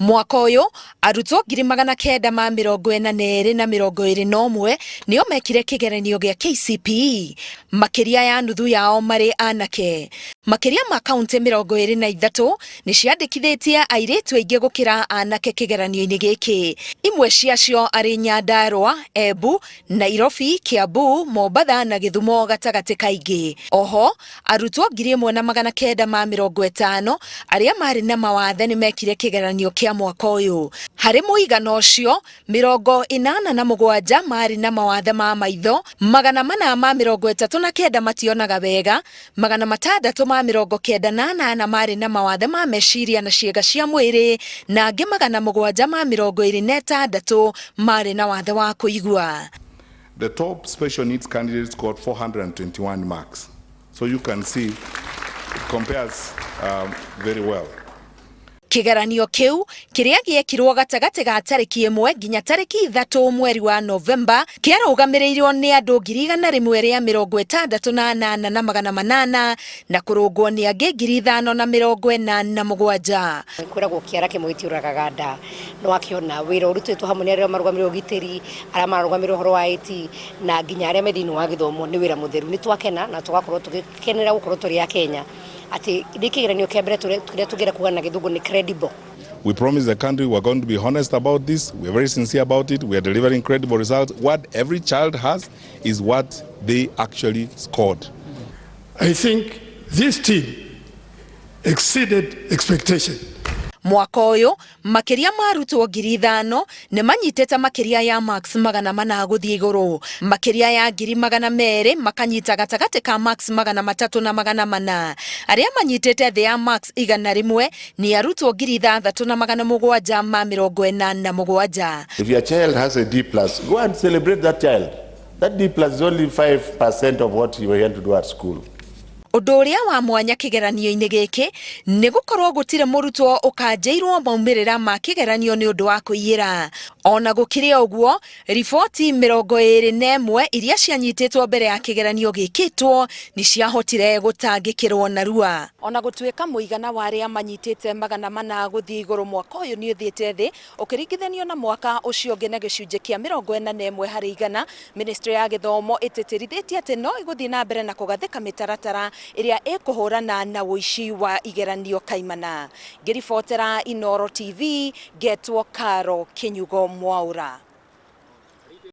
Mwaka uyu arutwo 942 nio mekire kigeranio gia KCPE, makiria ya nuthu yao mari anake. Makiria ma kaunti 23 ni ciandikithitie airitu aingi gukira anake kigeranio-ini giki. Imwe ciacio ari Nyandarua, Embu, Nairobi, Kiambu, Mombasa na Githumo gatagati kaingi. Oho arutwo 1950 aria mari na mawathe ni mekire kigeranio kia mwaka uyu. Hari muigana ucio 87 mari na mawathe ma maitho, 439 mationaga wega, 698 mari na mawathe ma meciria na ciega cia mwiri, na angi 726 mari na wathe wa kuigua. The top special needs candidates got 421 marks. So you can see it compares very well. Kigeranio kiu kiria giekirwo gatagati ga tariki 1 nginya tariki 3 mweri wa Novemba kiarugamirirwo ni andu 168,800 na kurungwo ni angi 547. Kwiragwo kiara kimwe itiuragaga nda no akiona wira urutitwo hamwe ni aria marugamirwo gitiri aria marugamirwo horo wa IT na nginya aria medini wa githomo ni wira mutheru ni twakena na tugakorwo tugikenera gukorwo turi a Kenya. We promise the country we're going to be honest about this. We're very sincere about it. We are delivering credible results. What every child has is what they actually scored. I think this team exceeded expectation. Mwaka uyu makiria marutwo 5,000 ni manyitete makiria ya marks 400 guthie iguru. Makiria ya 200 makanyita gatagati ka marks 300 na 400. Aria manyitete the ya marks 100 ni arutwo 3,747. If your child has a D+, go and celebrate that child. That D+ is only 5% of what you were here to do at school. Undu uria wa mwanya kigeranio-ini giki ni gukorwo gutire murutwo ukanjeirwo maumirira ma kigeranio ni undu wa kuiyira. Ona gukire uguo, riboti 21 iria cianyititwo mbere ya kigeranio gikitwo ni ciahotire gutangikirwo narua. Ona gutuika muigana wa aria manyitite 400 guthie iguru mwaka uyu ni uthiete thi ukiringithanio na mwaka ucio ungi na gicunje kia 41 hari igana. Ministry ya githomo ititirithitie ati no iguthie na mbere na kugathika mitaratara iria ikuhurana na uici wa igeranio kaimana. Ngiribotera Inooro TV, Getwo Karo Kinyugo Mwaura.